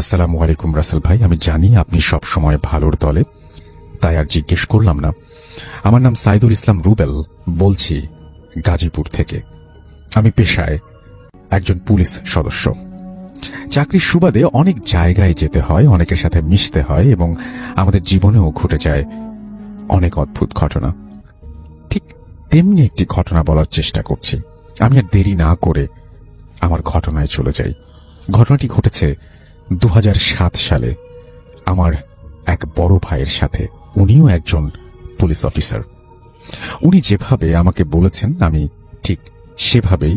আসসালামু আলাইকুম রাসেল ভাই, আমি জানি আপনি সব সময় ভালোর দলে, তাই আর জিজ্ঞেস করলাম না। আমার নাম সাইদুল ইসলাম রুবেল, বলছি গাজীপুর থেকে। আমি পেশায় একজন পুলিশ সদস্য। চাকরির সুবাদে অনেক জায়গায় যেতে হয়, অনেকের সাথে মিশতে হয় এবং আমাদের জীবনেও ঘটে যায় অনেক অদ্ভুত ঘটনা। ঠিক তেমনি একটি ঘটনা বলার চেষ্টা করছি। আমি আর দেরি না করে আমার ঘটনায় চলে যাই। ঘটনাটি ঘটেছে 2007 সালে আমার এক বড় ভাইয়ের সাথে। উনিও একজন পুলিশ অফিসার। উনি যেভাবে আমাকে বলেছেন আমি ঠিক সেভাবেই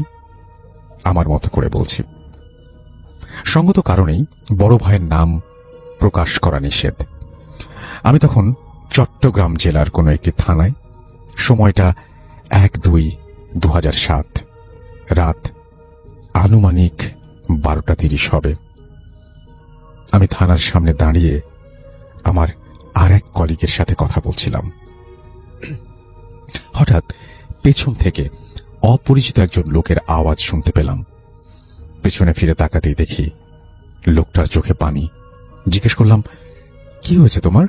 আমার মতো করে বলছি। সঙ্গত কারণেই বড় ভাইয়ের নাম প্রকাশ করা নিষেধ। আমি তখন চট্টগ্রাম জেলার কোনো একটি থানায়। সময়টা 1/2/2007, রাত আনুমানিক 12:30 হবে। আমি থানার সামনে দাঁড়িয়ে আমার আর এক কলিগের সাথে কথা বলছিলাম। হঠাৎ পেছন থেকে অপরিচিত একজন লোকের আওয়াজ শুনতে পেলাম। পেছনে ফিরে তাকাতেই দেখি লোকটার চোখে পানি। জিজ্ঞেস করলাম, কি হয়েছে তোমার?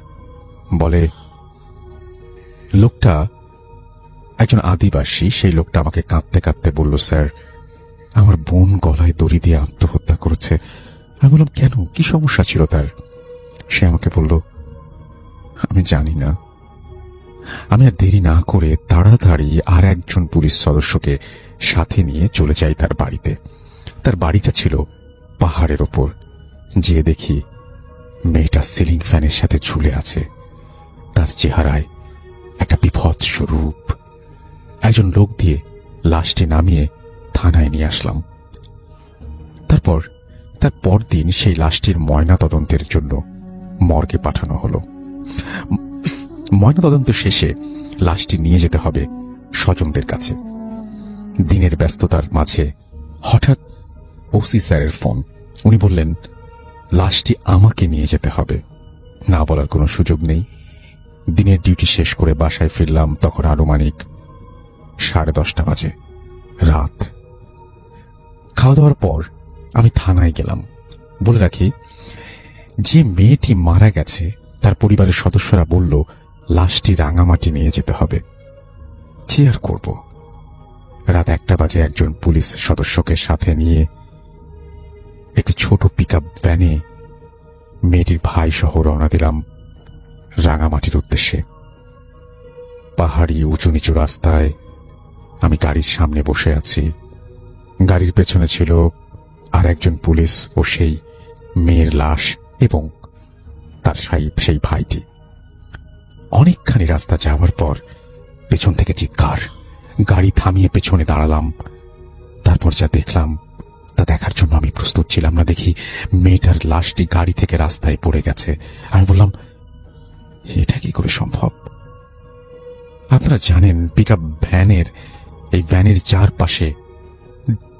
বলে, লোকটা একজন আদিবাসী। সেই লোকটা আমাকে কাঁদতে কাঁদতে বলল, স্যার, আমার বোন গলায় দড়ি দিয়ে আত্মহত্যা করেছে। আমি বললাম, কেন, কি সমস্যা ছিল তার? সে আমাকে বলল, আমি জানি না। আমি আর দেরি না করে তাড়াতাড়ি আর একজন পুলিশ সদস্যকে সাথে নিয়ে চলে যাই তার বাড়িতে। তার বাড়িটা ছিল পাহাড়ের ওপর। যেয়ে দেখি মেয়েটা সিলিং ফ্যানের সাথে ঝুলে আছে। তার চেহারায় একটা বিভৎস রূপ। একজন লোক দিয়ে লাশটি নামিয়ে থানায় নিয়ে আসলাম। তার পরদিন সেই লাশটির ময়না তদন্তের জন্য মর্গে পাঠানো হলো। ময়না তদন্ত শেষে লাশটি নিয়ে যেতে হবে স্বজনদের কাছে। দিনের ব্যস্ততার মাঝে হঠাৎ ওসি স্যারের ফোন। উনি বললেন, লাশটি আমাকে নিয়ে যেতে হবে। না বলার কোনো সুযোগ নেই। দিনের ডিউটি শেষ করে বাসায় ফিরলাম তখন আনুমানিক 10:30 বাজে, রাত। খাওয়া দাওয়ার পর আমি থানায় গেলাম। বলে রাখি, যে মেয়েটি মারা গেছে তার পরিবারের সদস্যরা বলল লাশটি রাঙামাটি নিয়ে যেতে হবে। কি আর করব? রাত 1টা বাজে একজন পুলিশ সদস্যকে সাথে নিয়ে একটি ছোট পিকআপ ভ্যানে মেয়েটির ভাই সহ রওনা দিলাম রাঙামাটির উদ্দেশ্যে। পাহাড়ি উঁচু নিচু রাস্তায় আমি গাড়ির সামনে বসে আছি। গাড়ির পেছনে ছিল আর একজন পুলিশ ও সেই মেয়ের লাশ এবং তার সেই ভাইটি। অনেকখানি রাস্তা যাওয়ার পর পেছন থেকে চিৎকার। গাড়ি থামিয়ে পেছনে দাঁড়ালাম। তারপর যা দেখলাম তা দেখার জন্য আমি প্রস্তুত ছিলাম না। দেখি মেয়েটার লাশটি গাড়ি থেকে রাস্তায় পড়ে গেছে। আমি বললাম, এটা কি করে সম্ভব? আপনারা জানেন, পিকআপ ভ্যানের চারপাশে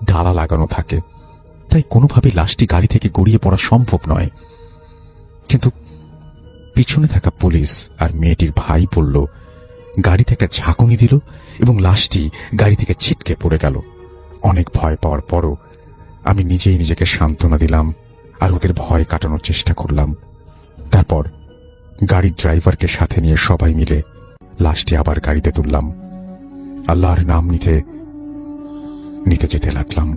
ডালা লাগানো থাকে, তাই কোনোভাবে লাশটি গাড়ি থেকে গড়িয়ে পড়া সম্ভব নয়। কিন্তু পিছনে থাকা পুলিশ আর মেয়েটির ভাই বলল, গাড়িতে একটা ঝাঁকুনি দিল এবং লাশটি গাড়ি থেকে ছিটকে পড়ে গেল। অনেক ভয় পাওয়ার পরও আমি নিজেই নিজেকে সান্ত্বনা দিলাম আর ওদের ভয় কাটানোর চেষ্টা করলাম। তারপর গাড়ির ড্রাইভারকে সাথে নিয়ে সবাই মিলে লাশটি আবার গাড়িতে তুললাম। আল্লাহর নাম নিতে নিতে যেতে লাগলাম,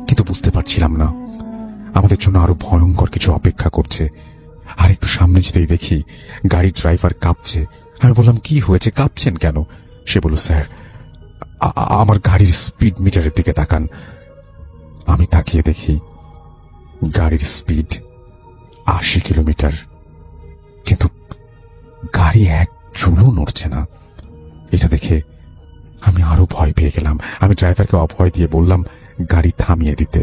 কিন্তু বুঝতে পারছিলাম না আমাদের জন্য আরো ভয়ঙ্কর কিছু অপেক্ষা করছে। আর একটু সামনে যেতেই দেখি গাড়ির ড্রাইভার কাঁপছে। আমি বললাম, কি হয়েছে, কাঁপছেন কেন? সে বলল, স্যার, আমার গাড়ির স্পিড মিটারের দিকে তাকান। আমি তাকিয়ে দেখি গাড়ির স্পিড 80 কিলোমিটার, কিন্তু গাড়ি এক চুলও নড়ছে না। এটা দেখে আমি আরো ভয় পেয়ে গেলাম। আমি ড্রাইভারকে অভয় দিয়ে বললাম গাড়ি থামিয়ে দিতে।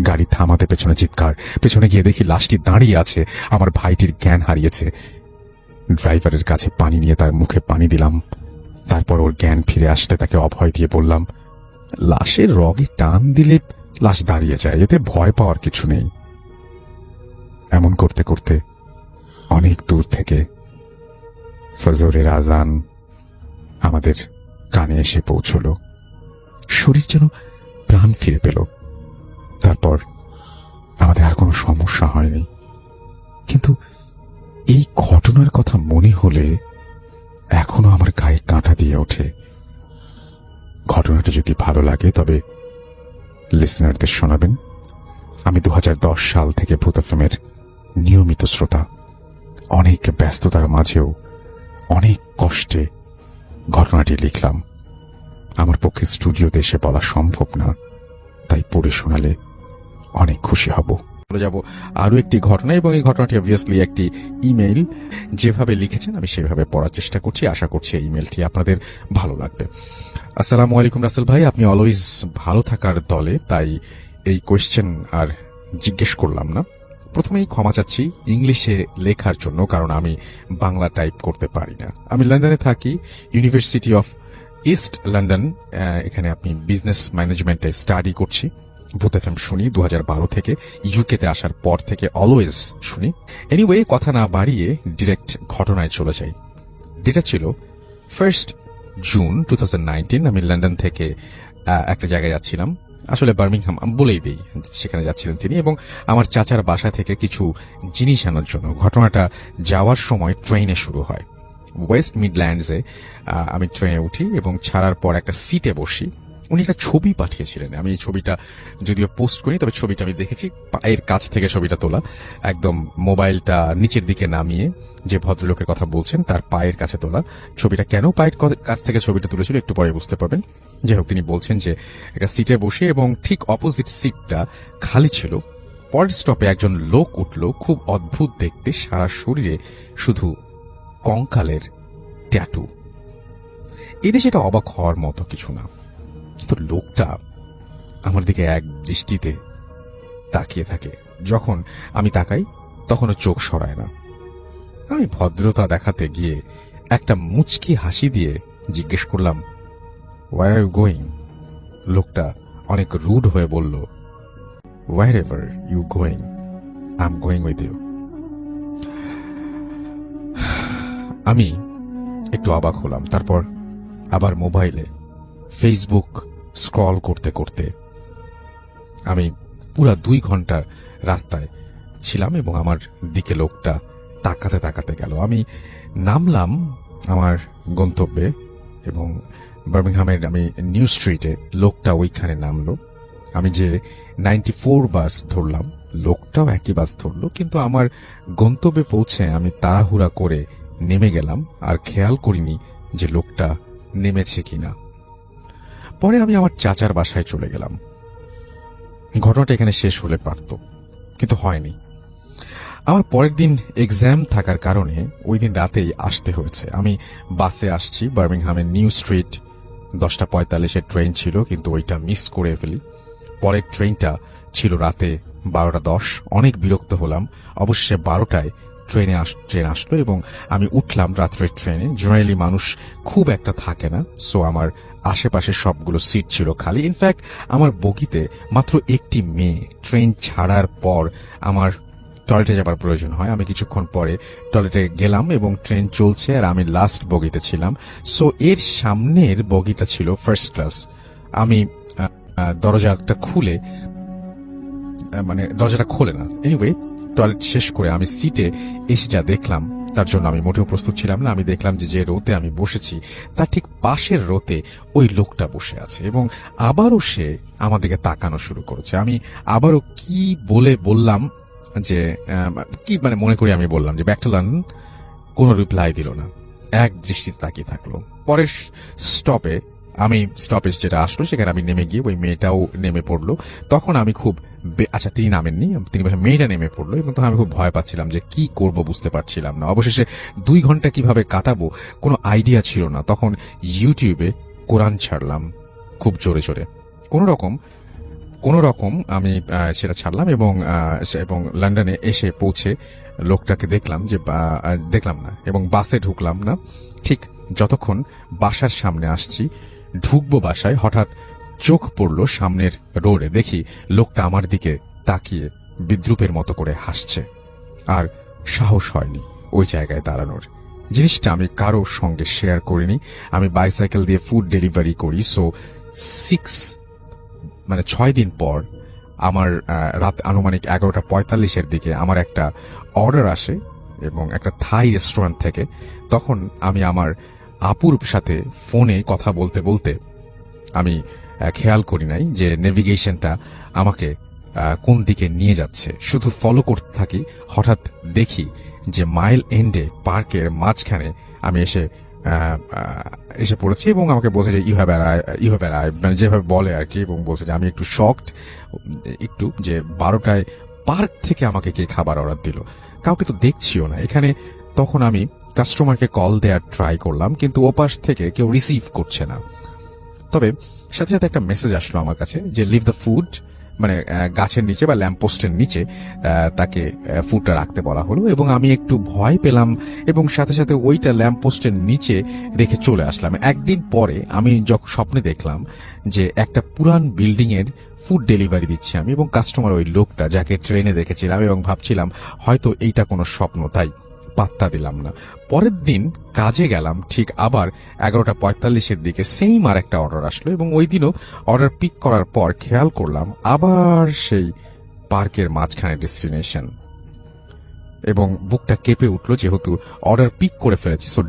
গাড়ি থামাতে পেছনে চিৎকার। পেছনে গিয়ে দেখি লাশটি দাঁড়িয়ে আছে। আমার ভাইটির জ্ঞান হারিয়েছে। ড্রাইভারের কাছে পানি নিয়ে তার মুখে পানি দিলাম। তারপর ওর জ্ঞান ফিরে আসলে তাকে অভয় দিয়ে বললাম, লাশের রগে টান দিলে লাশ দাঁড়িয়ে যায়, এতে ভয় পাওয়ার কিছু নেই। এমন করতে করতে অনেক দূর থেকে ফজরের আজান আমাদের কানে এসে পৌঁছল। শরীর যেন প্রাণ ফিরে পেল। তারপর আমাদের আর কোনো সমস্যা হয়নি। কিন্তু এই ঘটনার কথা মনে হলে এখনো আমার গায়ে কাঁটা দিয়ে ওঠে। ঘটনাটা যদি ভালো লাগে তবে লিসনারদের শোনাবেন। আমি 2010 সাল থেকে ভূত এফএমের নিয়মিত শ্রোতা। অনেক ব্যস্ততার মাঝেও অনেক কষ্টে ঘটনাটি লিখলাম। আমার পক্ষে স্টুডিওতে এসে বলা সম্ভব না, তাই পড়ে শোনালে অনেক খুশি হব। যাব আরো একটি ঘটনা, এবং এই ঘটনাটি অবভিয়াসলি একটি ইমেইল। যেভাবে লিখেছেন আমি সেভাবে পড়ার চেষ্টা করছি। আশা করছি এই ইমেইলটি আপনাদের ভালো লাগবে। আসসালামু আলাইকুম রাসেল ভাই, আপনি অলওয়েজ ভালো থাকার দলে, তাই এই কোয়েশ্চেন আর জিজ্ঞেস করলাম না। প্রথমেই ক্ষমা চাচ্ছি ইংলিশে লেখার জন্য, কারণ আমি বাংলা টাইপ করতে পারি না। আমি লন্ডনে থাকি, ইউনিভার্সিটি অফ ইস্ট লন্ডন। এখানে আপনি বিজনেস ম্যানেজমেন্টে স্টাডি করছি। ভূত এফএম শুনি 2012 থেকে। ইউকেতে আসার পর থেকে অলওয়েজ শুনি। এনিওয়ে, কথা না বাড়িয়ে ডিরেক্ট ঘটনায় চলে যাই। যেটা ছিল 1 জুন 2019। আমি লন্ডন থেকে একটা জায়গায় যাচ্ছিলাম, আসলে বার্মিংহাম বলেই দেই, সেখানে যাচ্ছিলেন তিনি, এবং আমার চাচার বাসা থেকে কিছু জিনিস আনার জন্য। ঘটনাটা যাওয়ার সময় ট্রেনে শুরু হয়। ওয়েস্ট মিডল্যান্ডসে আমি ট্রেনে উঠি এবং ছাড়ার পর একটা সিটে বসি। উনি একটা ছবি পাঠিয়েছিলেন। আমি এই ছবিটা যদিও পোস্ট করি, তবে ছবিটা আমি দেখেছি। পায়ের কাছ থেকে ছবিটা তোলা, একদম মোবাইলটা নিচের দিকে নামিয়ে যে ভদ্রলোকের কথা বলছেন তার পায়ের কাছে তোলা ছবিটা। কেন পায়ের কাছ থেকে ছবিটা তুলেছিল একটু পরে বুঝতে পারবেন। যাই হোক, তিনি বলছেন যে একটা সিটে বসে এবং ঠিক অপোজিট সিটটা খালি ছিল। পরের স্টপে একজন লোক উঠল, খুব অদ্ভুত দেখতে, সারা শরীরে শুধু কঙ্কালের ট্যাটু। এদেশে এটা অবাক হওয়ার মতো কিছু না, কিন্তু লোকটা আমার দিকে এক দৃষ্টিতে তাকিয়ে থাকে। যখন আমি তাকাই তখনও চোখ সরায় না। আমি ভদ্রতা দেখাতে গিয়ে একটা মুচকি হাসি দিয়ে জিজ্ঞেস করলাম, হোয়ার আর ইউ গোয়িং? লোকটা অনেক রুড হয়ে বলল, where ever you going, I am going with you. আমি একটু অবাক হলাম। তারপর আবার মোবাইলে ফেসবুক স্ক্রল করতে করতে আমি পুরা 2 ঘন্টার রাস্তায় ছিলাম এবং আমার দিকে লোকটা তাকাতে তাকাতে গেল। আমি নামলাম আমার গন্তব্যে এবং বার্মিংহামের আমি নিউ স্ট্রিটে, লোকটা ওইখানে নামলো। আমি যে 94 বাস ধরলাম, লোকটাও একই বাস ধরলো, কিন্তু আমার গন্তব্যে পৌঁছে আমি তাড়াহুড়া করে নেমে গেলাম আর খেয়াল করিনি যে লোকটা নেমেছে কিনা। পরে আমি আমার চাচার বাসায় চলে গেলাম। ঘটনাটা এখানে শেষ হলে পারত, কিন্তু হয়নি। আমার পরের দিন এক্সাম থাকার কারণে ওই দিন রাতেই আসতে হয়েছে। আমি বাসে আসছি বার্মিংহামের নিউ স্ট্রিট। 10:45 ট্রেন ছিল, কিন্তু ওইটা মিস করে ফেলি। পরের ট্রেনটা ছিল রাতে 12:10। অনেক বিরক্ত হলাম। অবশ্যই 12টায় ট্রেন আসলো এবং আমি উঠলাম রাত্রের ট্রেনে। জেনারেলি মানুষ খুব একটা থাকে না, সো আমার আশেপাশে সবগুলো সিট ছিল খালি। ইনফ্যাক্ট আমার বগিতে মাত্র একটি মেয়ে। ট্রেন ছাড়ার পর আমার টয়লেটে যাবার প্রয়োজন হয়। আমি কিছুক্ষণ পরে টয়লেটে গেলাম এবং ট্রেন চলছে আর আমি লাস্ট বগিতে ছিলাম। সো এর সামনের বগিটা ছিল ফার্স্ট ক্লাস। আমি দরজাটা খুলে, মানে দরজাটা খোলে না। এনিওয়ে, টয়লেট শেষ করে আমি সিটে এসে যা দেখলাম তার জন্য আমি মোটেও প্রস্তুত ছিলাম না। আমি দেখলাম যে রোতে আমি বসেছি তার ঠিক পাশের রোতে ওই লোকটা বসে আছে এবং আবারও সে আমার দিকে তাকানো শুরু করেছে। আমি আবারও কি বললাম যে কি মনে করি আমি বললাম যে ব্যাক টু লন্ডন। কোনো রিপ্লাই দিল না, এক দৃষ্টিতে তাকিয়ে থাকলো। পরের স্টপে স্টপেজ যেটা আসলো সেখানে আমি নেমে গিয়ে ওই মেয়েটাও নেমে পড়লো। তখন আমি খুব আচ্ছা, তিনি নামেননি, তিনি মেয়েটা নেমে পড়লো এবং তখন আমি খুব ভয় পাচ্ছিলাম যে কি করব, বুঝতে পারছিলাম না। অবশেষে 2 ঘন্টা কিভাবে কাটাবো কোনো আইডিয়া ছিল না। তখন ইউটিউবে কোরআন ছাড়লাম খুব জোরে জোরে। কোন রকম আমি সেটা ছাড়লাম এবং লন্ডনে এসে পৌঁছে লোকটাকে দেখলাম না এবং বাসে ঢুকলাম না। ঠিক যতক্ষণ বাসার সামনে আসছি, ঢুকবো বাসায়, হঠাৎ চোখ পড়ল সামনের রোডে। দেখি লোকটা আমার দিকে তাকিয়ে বিদ্রুপের মতো করে হাসছে। আর সাহস হয়নি ওই জায়গায় দাঁড়ানোর। জিনিসটা আমি কারো সঙ্গে শেয়ার করিনি। আমি বাইসাইকেল দিয়ে ফুড ডেলিভারি করি, সো 6 দিন পর আমার রাত আনুমানিক 11:45 দিকে আমার একটা অর্ডার আসে এবং একটা থাই রেস্টুরেন্ট থেকে। তখন আমি আমার আপুর সাথে ফোনে কথা বলতে বলতে আমি খেয়াল করি নাই যে নেভিগেশনটা আমাকে কোন দিকে নিয়ে যাচ্ছে, শুধু ফলো করতে থাকি। হঠাৎ দেখি যে মাইল এন্ডে পার্কের মাঝখানে আমি এসে পড়েছি এবং আমাকে বলছে যে ইউ হ্যাভ অ্যারাইভ, মানে যেভাবে বলে আর কি, এবং বলছে যে আমি একটু শকড একটু যে 12টায় পার্ক থেকে আমাকে কে খাবার অর্ডার দিল, কাউকে তো দেখছিও না এখানে। তখন আমি কাস্টমারকে কল দেওয়ার ট্রাই করলাম, কিন্তু ওপাশ থেকে কেউ রিসিভ করছে না। তবে সাথে সাথে একটা মেসেজ আসলো আমার কাছে যে লিভ দ্য ফুড, মানে গাছের নিচে বা ল্যাম্পপোস্টের নিচে তাকে ফুডটা রাখতে বলা হলো, এবং আমি একটু ভয় পেলাম এবং সাথে সাথে ওইটা ল্যাম্পপোস্টের নিচে রেখে চলে আসলাম। একদিন পরে আমি যখন স্বপ্নে দেখলাম যে একটা পুরান বিল্ডিং এর ফুড ডেলিভারি দিচ্ছি আমি, এবং কাস্টমার ওই লোকটা যাকে ট্রেনে দেখেছিলাম, এবং ভাবছিলাম হয়তো এইটা কোনো স্বপ্ন, তাই পাত্তা দিলাম না। পরের দিন কাজে গেলাম, ঠিক আবার 11:45 দিকে সেম আর একটা অর্ডার আসলো, এবং ওই দিনও অর্ডার পিক করার পর খেয়াল করলাম আবার সেই পার্কের মাঝখানে ডেস্টিনেশন, এবং বুকটা কেঁপে উঠলো যেহেতু অর্ডার পিক করে ফেলেছি। সো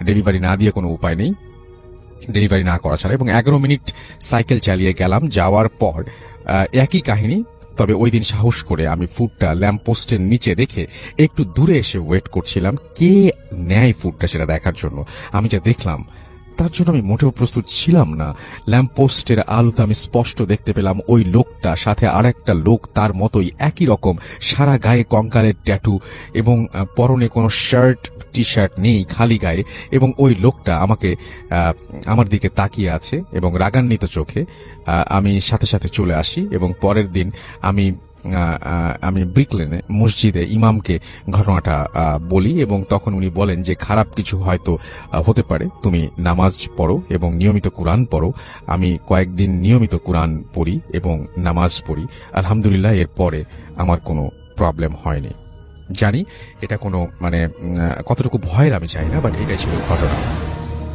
ডেলিভারি না দিয়ে কোনো উপায় নেই, ডেলিভারি না করা ছাড়া। এবং 11 মিনিট সাইকেল চালিয়ে গেলাম, যাওয়ার পর একই কাহিনী। তবে ওই দিন সাহস করে আমি ফুডটা ল্যাম্পপোস্টের নিচে রেখে একটু দূরে এসে ওয়েট করছিলাম কে নেয় ফুডটা সেটা দেখার জন্য। আমি যা দেখলাম তার জন্য আমি মোটেও প্রস্তুত ছিলাম না। ল্যাম্পপোস্টের আলোতে আমি স্পষ্ট দেখতে পেলাম ওই লোকটা, সাথে আরেকটা লোক তার মতোই একই রকম, সারা গায়ে কঙ্কালের ট্যাটু এবং পরনে কোনো শার্ট টি শার্ট নেই, খালি গায়ে, এবং ওই লোকটা আমার দিকে তাকিয়ে আছে এবং রাগান্বিত চোখে। আমি সাথে সাথে চলে আসি এবং পরের দিন আমি ব্রিকলেনে মসজিদে ইমামকে ঘটনাটা বলি, এবং তখন উনি বলেন যে খারাপ কিছু হয়তো হতে পারে, তুমি নামাজ পড়ো এবং নিয়মিত কোরআন পড়ো। আমি কয়েকদিন নিয়মিত কোরআন পড়ি এবং নামাজ পড়ি, আলহামদুলিল্লাহ এরপরে আমার কোনো প্রবলেম হয়নি। জানি এটা কোনো কতটুকু ভয়ের আমি চাই না, বাট এটাই ছিল ঘটনা।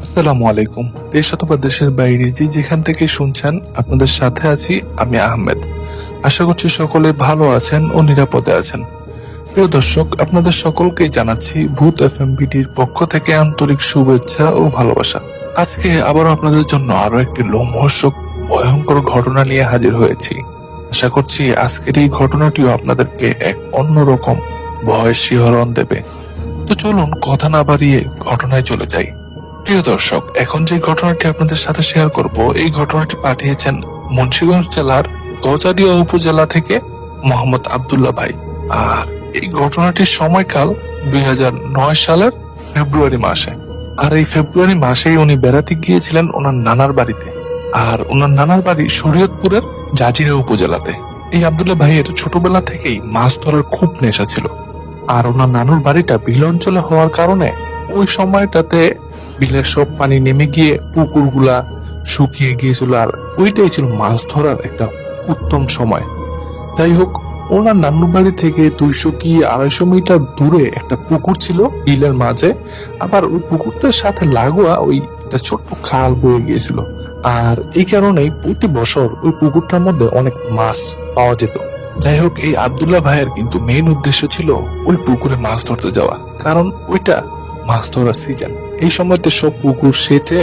আসসালামু আলাইকুম। দেশ অথবা দেশের বাইরে যে যেখান থেকে শুনছেন, আপনাদের সাথে আছি আমি আহমেদ। আশা করছি সকলে ভালো আছেন ও নিরাপদে আছেন। প্রিয় দর্শক, আপনাদের সকলকেই জানাচ্ছি ভূত এফএমবিটির পক্ষ থেকে আন্তরিক শুভেচ্ছা ও ভালোবাসা। আজকে আবারও আপনাদের জন্য আরো একটি লোমহর্ষক ভয়ঙ্কর ঘটনা নিয়ে হাজির হয়েছি। আশা করছি আজকের এই ঘটনাটিও আপনাদেরকে এক অন্যরকম ভয়ের শিহরণ দেবে। তো চলুন কথা না বাড়িয়ে ঘটনায় চলে যাই। প্রিয় দর্শক, এখন যে ঘটনাটি আপনাদের সাথে শেয়ার করব, এই ঘটনাটি পাঠিয়েছেন মুন্সিগঞ্জ জেলার গজারিয়া উপজেলা থেকে মোহাম্মদ আব্দুল্লাহ ভাই। আর এই ঘটনাটির সময়কাল 2009 সালের ফেব্রুয়ারি মাসে। আর এই ফেব্রুয়ারি মাসেই উনি বেড়াতে গিয়েছিলেন ওনার নানার বাড়িতে। আর ওনার নানার বাড়ি শরীয়তপুরের জাজিরা উপজেলাতে। এই আব্দুল্লাহ ভাইয়ের ছোটবেলা থেকেই মাছ ধরার খুব নেশা ছিল। আর ওনার নানুর বাড়িটা বিল অঞ্চলে হওয়ার কারণে ওই সময়টাতে বিলের সব পানি নেমে গিয়ে পুকুরগুলা শুকিয়ে গিয়েছিল, আর ওইটাই ছিল মাছ ধরার একটা উত্তম সময়। যাই হোক, ওনার নানুর বাড়ি থেকে 200 কি 250 মিটার দূরে একটা পুকুর ছিল বিলের মাঝে। আবার ওই পুকুরটার সাথে লাগোয়া ওই একটা ছোট্ট খাল বয়ে গিয়েছিল। আর এই কারণেই প্রতি বছর ওই পুকুরটার মধ্যে অনেক মাছ পাওয়া যেত। যাই হোক, এই আব্দুল্লাহ ভাইয়ের কিন্তু মেইন উদ্দেশ্য ছিল ওই পুকুরে মাছ ধরতে যাওয়া, কারণ ওইটা মাছ ধরার সিজন। এই সময়তে সব পুকুর সেচে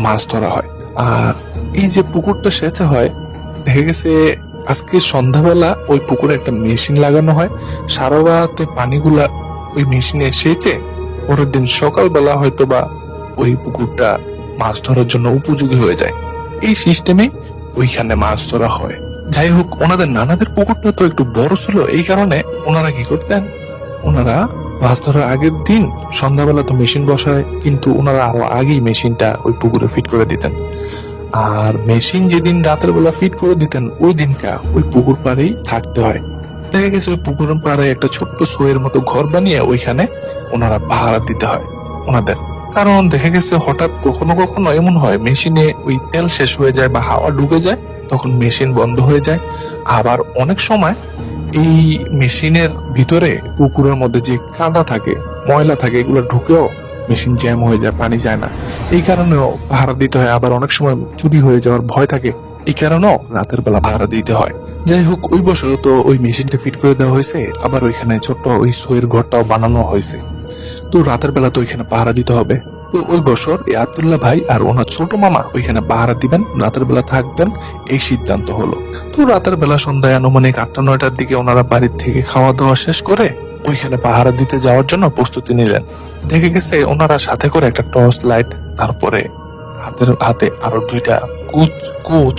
মাছ ধরা হয়। আর এই যে পুকুরটা সেচে হয়, দেখা গেছে আজকে সন্ধ্যাবেলা ওই পুকুরে একটা মেশিন লাগানো হয়, সারা রাতে পানিগুলা ওই মেশিনে সেচে পরের দিন সকালবেলা হয়তো বা ওই পুকুরটা মাছ ধরার জন্য উপযোগী হয়ে যায়। এই সিস্টেমে ওইখানে মাছ ধরা হয়। যাই হোক, ওনাদের নানাদের পুকুরটা তো একটু বড় ছিল, এই কারণে ওনারা কি করতেন, ওনারা মাছ ধরার আগের দিন সন্ধ্যাবেলা তো মেশিন বসায়, কিন্তু ওনারা আরো আগেই মেশিনটা ওই পুকুরে ফিট করে দিতেন। আর মেশিন যেদিন রাতের বেলা ফিট করে দিতেন, ওই দিনটা ওই পুকুর পাড়েই থাকতে হয়। দেখা গেছে ওই পুকুর পাড়ে একটা ছোট্ট শোয়ের মতো ঘর বানিয়ে ওইখানে ওনারা পাহারা দিতে হয় ওনাদের। কারণ দেখা গেছে হঠাৎ কখনো কখনো এমন হয় মেশিনে ওই তেল শেষ হয়ে যায় বা হাওয়া ঢুকে যায়, তখন মেশিন বন্ধ হয়ে যায়। আবার অনেক সময় এই মেশিনের ভিতরে পুকুরের মধ্যে যে কাদা থাকে, ময়লা থাকে, এগুলো ঢুকেও মেশিন জ্যাম হয়ে যায়, পানি যায় না। এই কারণেও পাহারা দিতে হয়। আবার অনেক সময় চুরি হয়ে যাওয়ার ভয় থাকে, এই কারণেও রাতের বেলা পাহারা দিতে হয়। যাই হোক, ওই বছর তো ওই মেশিনটা ফিট করে দেওয়া হয়েছে, আবার ওইখানে ছোট্ট ওই সইয়ের ঘরটাও বানানো হয়েছে। তো রাতের বেলা তো ওইখানে পাহারা দিতে হবে। তো ওই বছর এই আব্দুল্লাহ ভাই আর ওনার ছোট মামা ওইখানে পাহারা দিবেন, রাতের বেলা থাকবেন, এই সিদ্ধান্ত হলো। তো রাতের বেলা সন্ধ্যায় আনুমানিক 8টা-9টার দিকে ওনারা বাড়ির থেকে খাওয়া দাওয়া শেষ করে ওইখানে পাহারা দিতে যাওয়ার জন্য প্রস্তুতি নিলেন। দেখে গেছে ওনারা সাথে করে একটা টর্চ লাইট, তারপরে হাতে আরো 2টা কোচ কোচ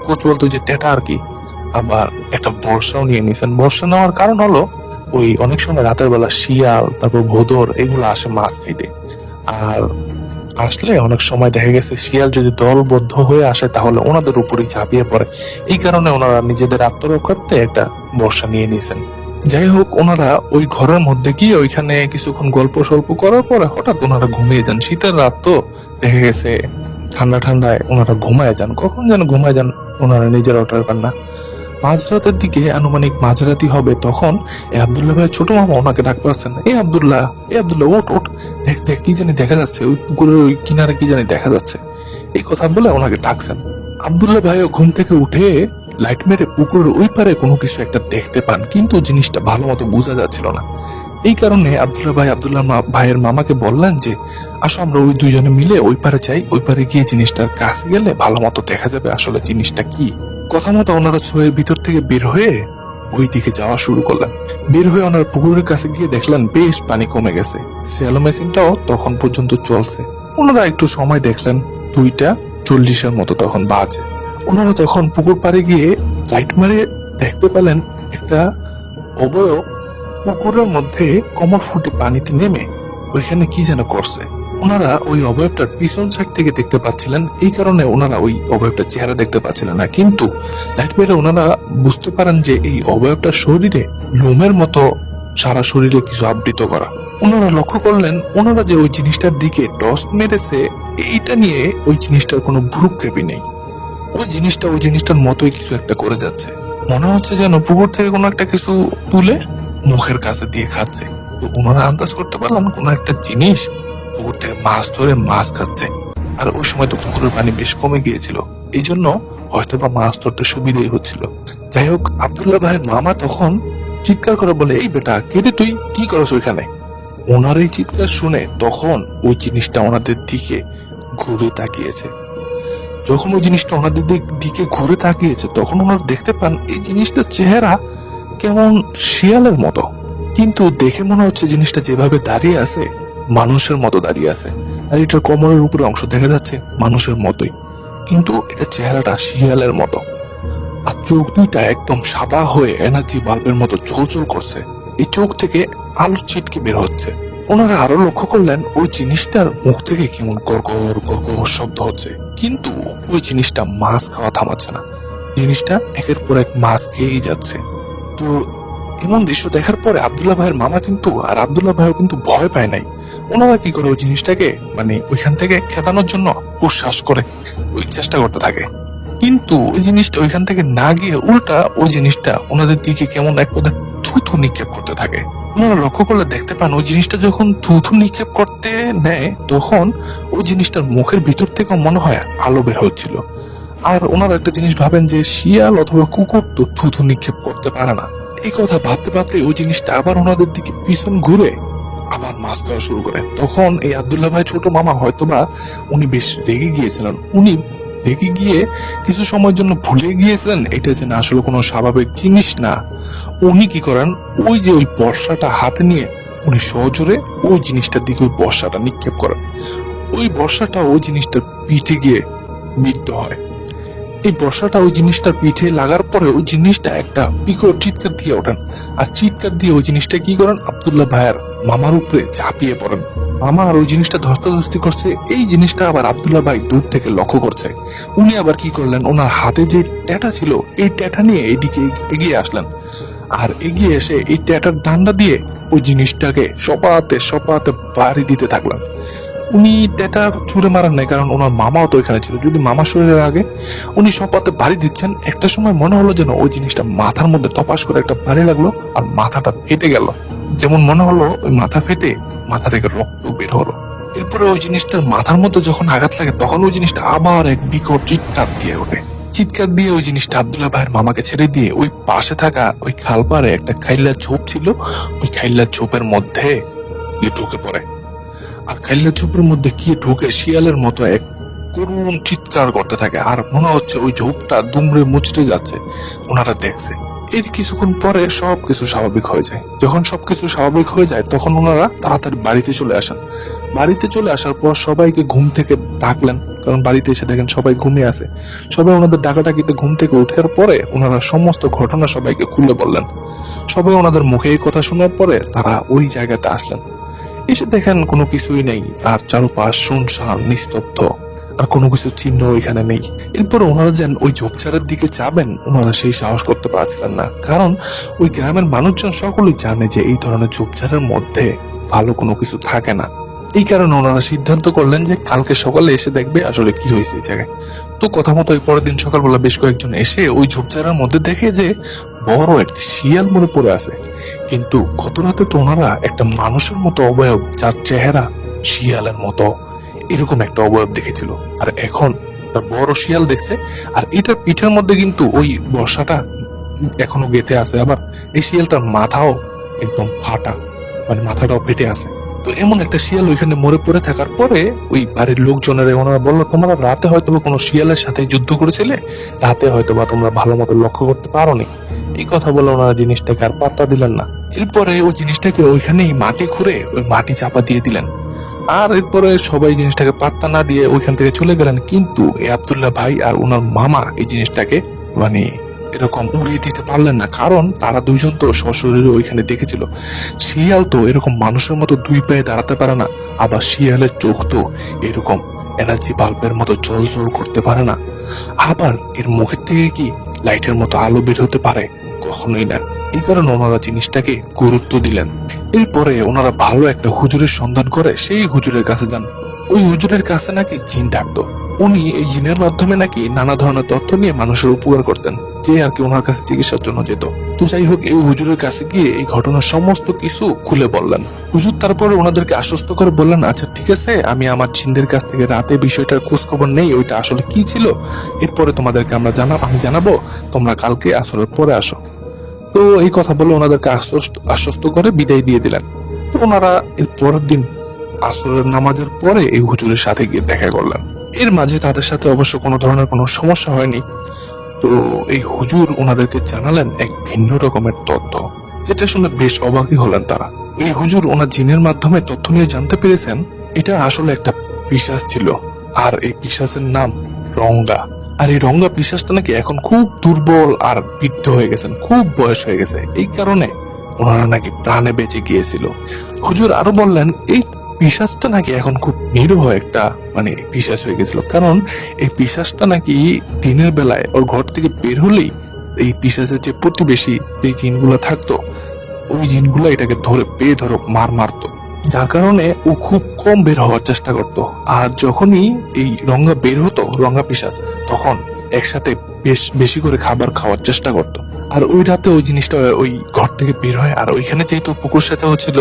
কোচ বলতে যে টেটা আর কি, আবার একটা বর্ষাও নিয়ে নিয়েছেন। বর্ষা নেওয়ার কারণ হলো ওই অনেক সময় রাতের বেলা শিয়াল, তারপর ভোঁদর এগুলো আসে মাছ খাইতে, আর আসলে অনেক সময় দেখা গেছে শিয়াল যদি দলবদ্ধ হয়ে আসে তাহলে ওনাদের উপরেই ঝাঁপিয়ে পড়ে। এই কারণে ওনারা নিজেদের আত্মরক্ষার্থে একটা বর্ষা নিয়ে নিয়েছেন। যাই হোক, ওনারা ওই ঘরের মধ্যে গিয়ে ওইখানে কিছুক্ষণ গল্প সল্প করার পরে হঠাৎ ওনারা ঘুমিয়ে যান। শীতের রাত তো, দেখা গেছে ঠান্ডা ঠান্ডায় ওনারা ঘুমায় যান। কখন যেন ঘুমায় যান ওনারা নিজেরাও টের পান না। মাঝরাতের দিকে আনুমানিক মাঝরাতি হবে, তখন এই আব্দুল্লাহ ভাইয়ের ছোট মামা ওনাকে ডাক পাচ্ছেন, এ আব্দুল্লাহ ওঠ ওঠ, দেখ দেখ কি জানি দেখা যাচ্ছে, ওই পুকুরের ওই কিনারে কি জানি দেখা যাচ্ছে। এই কথা বলে ওনাকে ডাকছেন। আব্দুল্লাহ ভাইও ঘুম থেকে উঠে লাইট মেরে পুকুরের ওই পারে কোনো কিছু একটা দেখতে পান, কিন্তু জিনিসটা ভালো মতো বোঝা যাচ্ছিল না। এই কারণে আব্দুল্লাহ ভাইয়ের মামাকে বললেন যে আসো আমরা ওই দুইজনে মিলে ওই পারে যাই, ওই পারে গিয়ে জিনিসটার কাছে গেলে ভালো মতো দেখা যাবে আসলে জিনিসটা কি। কথা মতো ওনারা ছয়ের ভিতর থেকে বের হয়ে ওই দিকে যাওয়া শুরু করলেন। বের হয়ে ওনারা পুকুরের কাছে গিয়ে দেখলেন বেশ পানি কমে গেছে, স্যালো মেশিনটাও তখন পর্যন্ত চলছে। ওনারা একটু সময় দেখলেন, 2:40 মতো তখন বাজে। ওনারা তখন পুকুর পাড়ে গিয়ে লাইট মারে দেখতে পেলেন একটা অবয়ব পুকুরের মধ্যে কমর ফুটে পানিতে নেমে ওইখানে কি যেন করছে। ওনারা ওই অবয়বটার পিছন সাইড থেকে দেখতে পাচ্ছিলেন, এই কারণে ওনারা ওই অবয়বটার চেহারা দেখতে পাচ্ছিলেন না, কিন্তু লাইট মেরে ওনারা বুঝতে পারেন যে এই অবয়বটার শরীরে লোমের মতো সারা শরীরে কিছু আবৃত করা। ওনারা লক্ষ্য করলেন ওনারা যে ওই জিনিসটার দিকে টস মেরেছে, এইটা নিয়ে ওই জিনিসটার কোনো ভ্রুক্ষেপই নেই। ওই জিনিসটার মতোই কিছু একটা করে যাচ্ছে, মনে হচ্ছে যেন পুকুর থেকে কোনো একটা কিছু তুলে মুখের কাছে দিয়ে খাচ্ছে। তো ওনারা আন্দাজ করতে পারলাম কোনো একটা জিনিস পুকুর থেকে মাছ ধরে মাছ খাচ্ছে। আর ওই সময় তো পুকুরের পানি বেশ কমে গিয়েছিল, এই জন্য হয়তো বা মাছ ধরতে সুবিধাই হচ্ছিল। যাই হোক, আব্দুল্লাহ ভাইয়ের মামা তখন চিৎকার করে বলে, এই বেটা কেটে তুই কি করছ ওইখানে? ওনার এই চিৎকার শুনে তখন ওই জিনিসটা ওনাদের দিকে ঘুরে তাকিয়েছে। যখন ওই জিনিসটা ওনাদের দিকে ঘুরে তাকিয়েছে তখন ওনারা দেখতে পান এই জিনিসটার চেহারা কেমন শিয়ালের মতো, কিন্তু দেখে মনে হচ্ছে জিনিসটা যেভাবে দাঁড়িয়ে আছে মানুষের মতো দাঁড়িয়ে আছে। আর এটার কোমরের উপরে অংশ দেখা যাচ্ছে মানুষের মতোই, কিন্তু এটা চেহারাটা শিয়ালের মতো। আর চোখ দুইটা একদম সাদা হয়ে এনার্জি বাল্বের মতো ঝলঝল করছে, এই চোখ থেকে আলো ছিটকে বের হচ্ছে। ওনারা আরো লক্ষ্য করলেন ওই জিনিসটার মুখ থেকে কেমন গড়গড় গড়গড় শব্দ হচ্ছে, কিন্তু ওই জিনিসটা মাছ খাওয়া থামাচ্ছে না, জিনিসটা একের পর এক মাছ খেয়েই যাচ্ছে। তো এমন দৃশ্য দেখার পরে আব্দুল্লাহ ভাইয়ের মামা কিন্তু আর আব্দুল্লাহ ভাইও কিন্তু ভয় পায় নাই। ওনারা কি করে ওই জিনিসটাকে মানে ওইখান থেকে খেদানোর জন্য উচ্ছ্বাস করে ওই চেষ্টা করতে থাকে, কিন্তু ওই জিনিসটা ওইখান থেকে না গিয়ে উল্টা ওই জিনিসটা ওনাদের দিকে কেমন এক পদে থুথু নিক্ষেপ করতে থাকে। ওনারা লক্ষ্য করলে দেখতে পান ওই জিনিসটা যখন থুথু নিক্ষেপ করতে নেয় তখন ওই জিনিসটার মুখের ভিতর থেকে মনে হয় আলো বের হচ্ছিল। আর ওনারা একটা জিনিস ভাবেন যে শিয়াল অথবা কুকুর তো থুথু নিক্ষেপ করতে পারে না। এই কথা ভাবতে ভাবতে ওই জিনিসটা আবার ওনাদের দিকে পিছন ঘুরে আবার মাছ খাওয়া শুরু করে। তখন এই আব্দুল্লাহ ভাই ছোট মামা হয়তোবা উনি বেশ রেগে গিয়েছিলেন, উনি রেগে গিয়ে কিছু সময়ের জন্য ভুলে গিয়েছিলেন এটা যে না আসলে কোনো স্বাভাবিক জিনিস না। উনি কি করেন, ওই যে ওই বর্ষাটা হাতে নিয়ে উনি সজোরে ওই জিনিসটার দিকে ওই বর্ষাটা নিক্ষেপ করেন। ওই বর্ষাটা ওই জিনিসটার পিঠে গিয়ে বিদ্ধ হয়। এই বর্ষাটা ওই জিনিসটার পিঠে লাগার পরে ওই জিনিসটা একটা বিকট চিৎকার দিয়ে ওঠেন, আর চিৎকার দিয়ে ওই জিনিসটা কি করেন, আব্দুল্লাহ ভাইয়ের মামার উপরে ঝাঁপিয়ে পড়েন। মামা আর ওই জিনিসটা ধস্তাধস্তি করছে, এই জিনিসটা আবার আব্দুল্লাহ ভাই দূর থেকে লক্ষ্য করছে। উনি আবার কি করলেন, ওনার হাতে যে ট্যাটা ছিল এই ট্যাটা নিয়ে এইদিকে এগিয়ে আসলেন, আর এগিয়ে এসে এই ট্যাটার ডান্ডা দিয়ে ওই জিনিসটাকে সপাতে সপাতে বাড়ি দিতে থাকলেন। উনি ট্যাটা ছুঁড়ে মারার নাই, কারণ ওনার মামাও তো এখানে ছিল, যদি মামা শরীরের আগে উনি সপাতে বাড়ি দিচ্ছেন। একটা সময় মনে হলো যেন ওই জিনিসটা মাথার মধ্যে তপাস করে একটা বাড়ি লাগলো আর মাথাটা ফেটে গেল, যেমন মনে হলো ওই মাথা ফেটে মাথা থেকে রক্ত বের হলো। এরপরে ওই জিনিসটার মাথার মধ্যে যখন আঘাত লাগে তখন ওই জিনিসটা আবার এক বিকট চিৎকার দিয়ে ওঠে। চিৎকার দিয়ে ওই জিনিসটা আব্দুল্লাহ ভাইয়ের মামাকে ছেড়ে দিয়ে ওই পাশে থাকা ওই খালপাড়ে একটা খাইল্লা ঝোপ ছিল, ওই খাইল্লা ঝোপের মধ্যে গিয়ে ঢুকে পড়ে। আর খাইল্লা ঝোপের মধ্যে গিয়ে ঢুকে শিয়ালের মতো এক করুণ চিৎকার করতে থাকে, আর মনে হচ্ছে ওই ঝোপটা দুমড়ে মুচড়ে যাচ্ছে। ওনারা দেখছে। এর কিছুক্ষণ পরে সবকিছু স্বাভাবিক হয়ে যায়। যখন সবকিছু স্বাভাবিক হয়ে যায় তখন ওনারা তাড়াতাড়ি বাড়িতে চলে আসেন। বাড়িতে চলে আসার পর সবাইকে ঘুম থেকে ডাকলেন, কারণ বাড়িতে এসে দেখেন সবাই ঘুমিয়ে আছে। সবাই ওনাদের ডাকাডাকিতে ঘুম থেকে ওঠার পরে ওনারা সমস্ত ঘটনা সবাইকে খুলে বললেন। সবাই ওনাদের মুখে এই কথা শোনার পরে তারা ওই জায়গাতে আসলেন। এসে দেখেন কোনো কিছুই নেই, আর চারপাশ শুনশান নিস্তব্ধ, আর কোনো কিছু চিহ্ন এখানে নেই। এরপর ওনারা যেন ওই ঝোপঝাড়ের দিকে যাবেন, ওনারা সেই সাহস করতে পারছিলেন না, কারণ ওই গ্রামের মানুষজন সকলেই জানে যে এই ধরনের ঝোপঝাড়ের মধ্যে ভালো কোনো কিছু থাকে না। এই কারণে ওনারা সিদ্ধান্ত করলেন যে কালকে সকালে এসে দেখবে আসলে কি হয়েছে এই জায়গায়। তো কথা মতো ওই পরের দিন সকালবেলা বেশ কয়েকজন এসে ওই ঝোপঝাড়ের মধ্যে দেখে যে বড় একটি শিয়াল মরে পড়ে আছে। কিন্তু গত রাতে তো ওনারা একটা মানুষের মতো অবয়ব, যার চেহারা শিয়ালের মতো, এরকম একটা অবয়ব দেখেছিল। আর এখন একটা বড় শিয়াল দেখছে, আর এটার পিঠের মধ্যে কিন্তু ওই বর্ষাটা এখনো গেঁথে আছে। আবার এই শিয়ালটার মাথাও একদম ফাটা, মানে মাথাটাও ফেটে আছে। তো এমন একটা শিয়াল ওইখানে মরে পড়ে থাকার পরে ওই বাড়ির লোকজনের ওনারা বললো, তোমরা রাতে হয়তো বা কোনো শিয়ালের সাথে যুদ্ধ করেছিলে, রাতে হয়তো বা তোমরা ভালো মতো লক্ষ্য করতে পারোনি। এই কথা বলে ওনারা জিনিসটাকে আর পাত্তা দিলেন না। এরপরে ওই জিনিসটাকে ওইখানেই মাটি খুঁড়ে ওই মাটি চাপা দিয়ে দিলেন। আর এরপরে সবাই জিনিসটাকে পাত্তা না দিয়ে ওইখান থেকে চলে গেলেন। কিন্তু এই আব্দুল্লাহ ভাই আর ওনার মামা এই জিনিসটাকে মানে এরকম উড়িয়ে দিতে পারলেন না, কারণ তারা দুইজন তো সশরীরে ওইখানে দেখেছিল। শিয়াল তো এরকম মানুষের মতো দুই পায়ে দাঁড়াতে পারে না, আবার শিয়ালের চোখ তো এরকম এনার্জি বাল্বের মতো জল জল করতে পারে না, আবার এর মুখের থেকে কি লাইটের মতো আলো বের হতে পারে? কখনোই না। এই কারণে ওনারা জিনিসটাকে গুরুত্ব দিলেন। এরপরে ওনারা ভালো একটা হুজুরের সন্ধান করে সেই হুজুরের কাছে যান। ওই হুজুরের কাছে নাকি জিন থাকতো। উনি এই জিনের মাধ্যমে নাকি নানা ধরনের তথ্য নিয়ে মানুষের উপকার করতেন, যে আর কি ওনার কাছে চিকিৎসার জন্য যেত। তো যাই হোক, এই হুজুরের কাছে গিয়ে এই ঘটনার সমস্ত কিছু খুলে বললেন। হুজুর তারপরে ওনাদেরকে আশ্বস্ত করে বললেন, আচ্ছা ঠিক আছে, আমি আমার জিনদের কাছ থেকে রাতে বিষয়টার খোঁজ খবর নেই, ওইটা আসলে কি ছিল, এরপরে তোমাদেরকে আমি জানাবো, তোমরা কালকে আসরের পরে আসো। তো এই কথা বলে ওনাদেরকে আশ্বস্ত করে বিদায় দিয়ে দিলেন। তো ওনারা এর পরের দিন আসরের নামাজের পরে এই হুজুরের সাথে গিয়ে দেখা করলেন। এর মাঝে তাদের সাথে অবশ্য কোনো ধরনের কোনো সমস্যা হয়নি। তো এই হুজুর ওনাদেরকে জানালেন এক ভিন্ন রকমের তথ্য, যেটা শুনে বেশ অবাকই হলেন তারা। এই হুজুর ওনার জিনের মাধ্যমে তথ্য নিয়ে জানতে পেরেছেন এটা আসলে একটা পিশাচ ছিল, আর এই পিশাচের নাম রঙ্গা। আর এই রঙ্গা পিশাচটা নাকি এখন খুব দুর্বল আর বৃদ্ধ হয়ে গেছেন, খুব বয়স হয়ে গেছে। এই কারণে ওনারা নাকি প্রাণে বেঁচে গিয়েছিল। হুজুর আরো বললেন এই পিশাচটা নাকি এখন খুব নিরীহ একটা মানে পিশাচ হয়ে গেছিল, কারণ এই পিশাচটা নাকি দিনের বেলায় ওর ঘর থেকে বের হলেই এই পিশাচের যে প্রতিবেশী যে জিনগুলো থাকতো, ওই জিনগুলো এটাকে ধরে বেধড়ক মারতো, যার কারণে ও খুব কম বের হওয়ার চেষ্টা করত। আর যখনই এই রঙ্গা বের হতো, রঙ্গা পিশাচ, তখন একসাথে বেশি করে খাবার খাওয়ার চেষ্টা করত। আর ওই রাতে ওই জিনিসটা ওই ঘর থেকে বের হয়, আর ওইখানে যেহেতু পুকুর সেচা হচ্ছিল,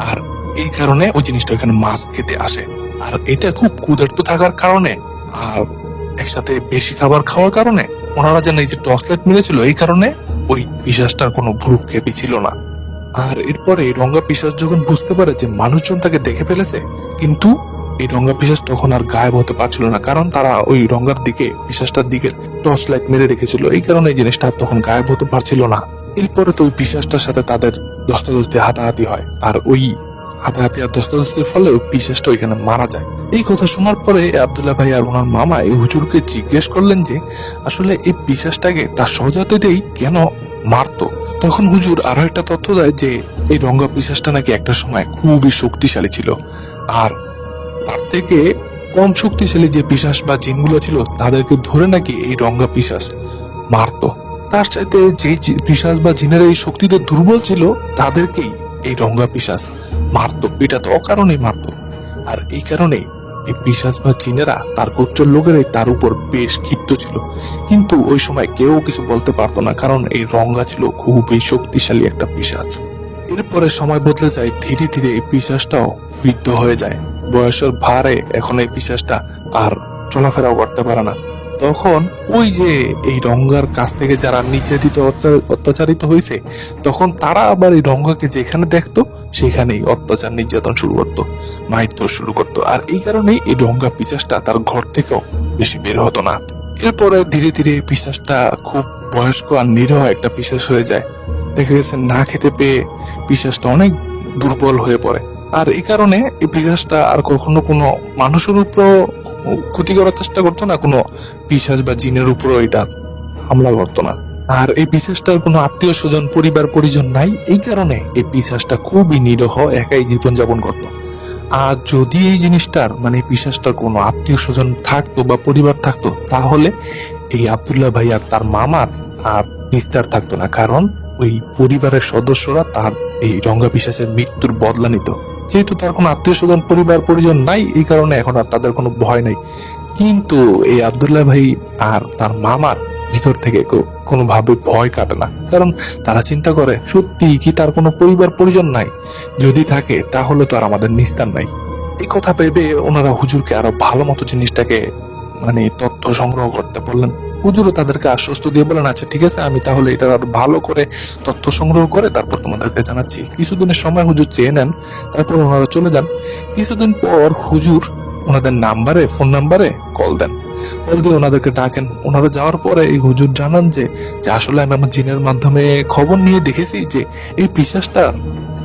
আর এই কারণে ওই জিনিসটা ওইখানে মাছ খেতে আসে। আর এটা খুব ক্ষুধার্ত থাকার কারণে আর একসাথে বেশি খাবার খাওয়ার কারণে ওনারা যেন এই যে টর্চ লাইট মিলেছিল, এই কারণে ওই পিশাচটার কোনো ভ্রুক্ষেপই ছিল না। আর এরপরে এই রঙ্গা পিশাচ যখন বুঝতে পারে যে মানুষজন তাকে দেখে ফেলেছে, কিন্তু এই রঙ্গা পিশাচ তখন আর গায়েব হতে পারছিল না, কারণ তারা ওই রঙ্গার দিকে, পিশাচটার দিকে টর্চ লাইট মেরে রেখেছিল। এই কারণে এই জিনিসটা তখন গায়েব হতে পারছিল না। এরপরে তো ওই পিশাচটার সাথে তাদের দস্তাদস্তি হাতাহাতি হয়, আর ওই হাতাহাতি আর দস্তাদস্তির ফলে ওই পিশাচটা ওইখানে মারা যায়। এই কথা শোনার পরে আব্দুল্লাহ ভাই আর ওনার মামা এই হুজুরকে জিজ্ঞেস করলেন যে আসলে এই পিশাচটাকে তার স্বজাতিটাই কেন মারতো। তখন হুজুর আরো একটা তথ্য দেয় যে এই রঙ্গা পিশাচটা নাকি একটা সময় খুবই শক্তিশালী ছিল, আর তার থেকে কম শক্তিশালী যে পিশাচ বা জিনগুলো ছিল তাদেরকে ধরে নাকি এই রঙ্গা পিশাচ মারতো। তার চাইতে যে পিশাচ বা জিনের এই শক্তিতে দুর্বল ছিল তাদেরকেই এই রঙ্গা পিশাচ মারতো, পিটাতো, অকারণেই মারতো। আর এই কারণেই এই পিশাচ বা জিনেরা, তার গোত্রের লোকেরাই তার উপর বেশ ক্ষিপ্ত ছিল। কিন্তু ওই সময় কেউ কিছু বলতে পারতো না, কারণ এই রঙ্গা ছিল খুবই শক্তিশালী একটা পিশাচ। এরপরে সময় বদলে যায়, ধীরে ধীরে এই পিশাচটাও বৃদ্ধ হয়ে যায়। বয়সের ভারে এখন এই পিশাচটা আর চলাফেরাও করতে পারে না। তখন ওই যে এই রঙ্গার কাছ থেকে যারা নির্যাতিত অত্যাচারিত হয়েছে, তখন তারা আবার এই রঙ্গাকে যেখানে দেখতো সেখানেই অত্যাচার নির্যাতন শুরু করতো, মারধর শুরু করতো। আর এই কারণেই এই রঙ্গা পিশাচটা তার ঘর থেকেও বেশি বের হতো না। এরপরে ধীরে ধীরে এই পিশাচটা খুব বয়স্ক আর নিরীহ একটা পিশাচ হয়ে যায়। দেখা গেছে না খেতে পেয়ে পিশাচটা অনেক দুর্বল হয়ে পড়ে। আর এই কারণে এই পিশাচটা আর কখনো কোনো মানুষের উপর ক্ষতি করার চেষ্টা করতো না, কোনো পিশাচ বা জিনের উপরও এটা হামলা করতো না। আর এই পিশাচটার কোনো আত্মীয় স্বজন পরিবার পরিজন নাই, এই কারণে এই পিশাচটা খুবই নিরীহ একাই জীবনযাপন করতো। আর যদি এই জিনিসটার মানে পিশাচটার কোনো আত্মীয় স্বজন থাকতো বা পরিবার থাকতো, তাহলে এই আব্দুল্লাহ ভাই আর তার মামার আর নিস্তার থাকতো না, কারণ ওই পরিবারের সদস্যরা তার এই রঙ্গা পিশাচের মৃত্যুর বদলা নিত। যেহেতু তার কোনো আত্মীয় স্বজন পরিবার পরিজন নাই, এই কারণে এখন আর তাদের কোনো ভয় নাই। কিন্তু এই আব্দুল্লাহ ভাই আর তার মামার ভিতর থেকে কোনোভাবে ভয় কাটে না, কারণ তারা চিন্তা করে সত্যি কি তার কোনো পরিবার পরিজন নাই, যদি থাকে তাহলে তো আর আমাদের নিস্তার নাই। এই কথা ভেবে ওনারা হুজুরকে আরো ভালো মতো জিনিসটাকে মানে তথ্য সংগ্রহ করতে বললেন। হুজুরও তাদেরকে আশ্বস্ত দিয়ে বলেন, আচ্ছা ঠিক আছে, আমি তাহলে এটা আরো ভালো করে তথ্য সংগ্রহ করে তারপর তোমাদেরকে জানাচ্ছি। কিছুদিনের সময় হুজুর চেয়ে নেন, তারপর ওনারা চলে যান। কিছুদিন পর হুজুর ওনাদের ফোন নাম্বারে কল দেন, কল দিয়ে ওনাদেরকে ডাকেন। ওনারা যাওয়ার পরে এই হুজুর জানান যে আসলে আমি আমার জিনের মাধ্যমে খবর নিয়ে দেখেছি যে এই পিশাচটা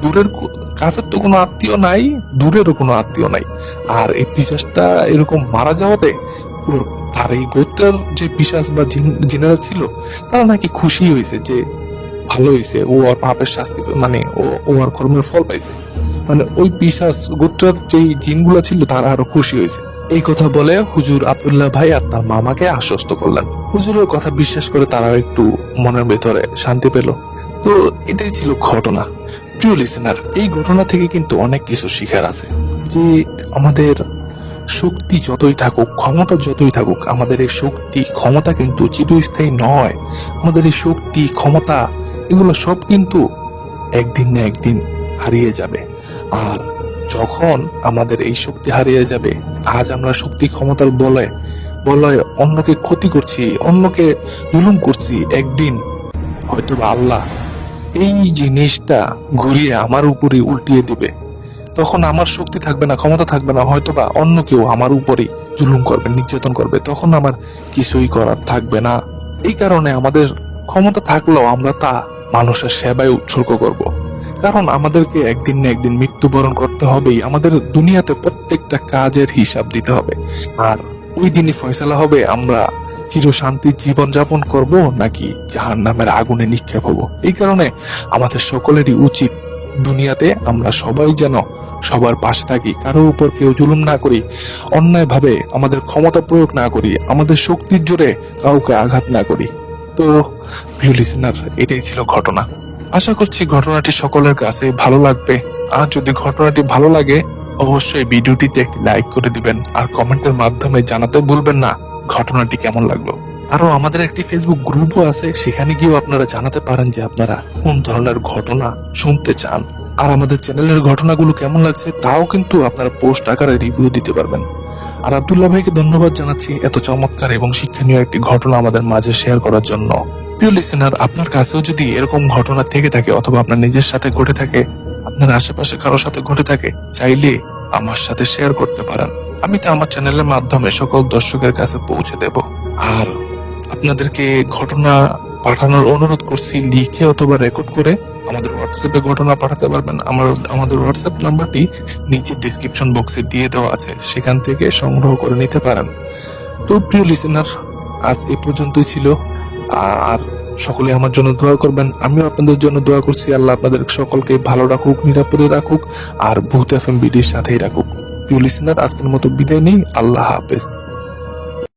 দূরের কাছের তো কোনো আত্মীয় নাই, দূরেরও কোনো আত্মীয় নাই। আর এই পিশাচটা এরকম মারা যাওয়াতে তার এই গোত্রের যে পিশাচ বা জিনেরা ছিল, তারা নাকি খুশি হয়েছে যে ভালো হয়েছে, ও আর পাপের শাস্তি মানে ও আর কর্মের ফল পাইছে। মানে ওই পিশাচ গোত্রের যে জিনগুলা ছিল তারা আরো খুশি হয়েছে। এই কথা বলে হুজুর আব্দুল্লাহ ভাই আর তার মামাকে আশ্বস্ত করলেন। হুজুরের কথা বিশ্বাস করে তারা একটু মনের ভেতরে শান্তি পেল। তো এটাই ছিল ঘটনা। প্রিয় লিসেনার, এই ঘটনা থেকে কিন্তু অনেক কিছু শিখার আছে, যে আমাদের শক্তি যতই থাকুক, ক্ষমতা যতই থাকুক, আমাদের এই শক্তি ক্ষমতা কিন্তু চিরস্থায়ী নয়। আমাদের এই শক্তি ক্ষমতা এগুলো সব কিন্তু একদিন না একদিন হারিয়ে যাবে। আর যখন আমাদের এই শক্তি হারিয়ে যাবে, আজ আমরা শক্তি ক্ষমতার বলয় অন্যকে ক্ষতি করছি, অন্যকে জুলুম করছি, একদিন হয়তো আল্লাহ এই জিনিসটা ঘুরিয়ে আমার উপরে উল্টিয়ে দিবে। তখন আমার শক্তি থাকবে না, ক্ষমতা থাকবে না, হয়তোবা অন্য কেউ আমার উপরে জুলুম করবে, নির্যাতন করবে, তখন আমার কিছুই করার থাকবে না। এই কারণে আমাদের ক্ষমতা থাকলেও আমরা তা মানুষের সেবায় উৎসর্গ করব, কারণ আমাদেরকে একদিন না একদিন মৃত্যুবরণ করতে হবেই। আমাদের দুনিয়াতে প্রত্যেকটা কাজের হিসাব দিতে হবে, আর ওই দিনই ফয়সালা হবে আমরা চিরশান্তির জীবন যাপন করব নাকি জাহান্নামের আগুনে নিক্ষেপ হব। এই কারণে আমাদের সকলেরই উচিত দুনিয়াতে আমরা সবাই যেন সবার পাশে থাকি, কারো উপর কেউ জুলুম না করি, অন্যায় ভাবে আমাদের ক্ষমতা প্রয়োগ না করি, আমাদের শক্তির জোরে কাউকে আঘাত না করি। তো প্রিয় লিসেনার, এটাই ছিল ঘটনা। আশা করছি ঘটনাটি সকলের কাছে ভালো লাগবে। আর যদি ঘটনাটি ভালো লাগে, অবশ্যই ভিডিওটিতে একটি লাইক করে দিবেন, আর কমেন্টের মাধ্যমে জানাতে ভুলবেন না ঘটনাটি কেমন লাগলো। আরো আমাদের একটি ফেসবুক গ্রুপও আছে, সেখানে গিয়েও আপনারা জানাতে পারেন যে আপনারা কোন ধরনের ঘটনা শুনতে চান। আর আমাদের চ্যানেলের ঘটনাগুলো কেমন লাগছে তাও কিন্তু আপনারা পোস্ট আকারে রিভিউ দিতে পারবেন। আর আব্দুল্লাহ ভাইকে ধন্যবাদ জানাচ্ছি এত চমৎকার এবং শিক্ষণীয় একটি ঘটনা আমাদের মাঝে শেয়ার করার জন্য। প্রিয় লিসেনার, আপনার কাছেও যদি এরকম ঘটনা থেকে থাকে, অথবা আপনার নিজের সাথে ঘটে থাকে, আপনার আশেপাশে কারোর সাথে ঘটে থাকে, চাইলে আমার সাথে শেয়ার করতে পারেন। আমি তো আমার চ্যানেলের মাধ্যমে সকল দর্শকের কাছে পৌঁছে দেব। আর আপনাদেরকে ঘটনা পাঠানোর অনুরোধ করছি, লিখে অথবা রেকর্ড করে আমাদের হোয়াটসঅ্যাপে ঘটনা পাঠাতে পারবেন। আমাদের হোয়াটসঅ্যাপ নাম্বারটি নিচে ডিসক্রিপশন বক্সে দিয়ে দেওয়া আছে, সেখান থেকে সংগ্রহ করে নিতে পারেন। তো প্রিয় লিসেনার, আজ এই পর্যন্তই ছিল। আর সকলে আমার জন্য দোয়া করবেন, আমিও আপনাদের জন্য দোয়া করছি। আল্লাহ আপনাদের সকলকে ভালো রাখুক, নিরাপদে রাখুক, আর ভূত এফএম বিডির সাথেই রাখুক। প্রিয় লিসেনার, আজকের মতো বিদায় নেই। আল্লাহ হাফেজ।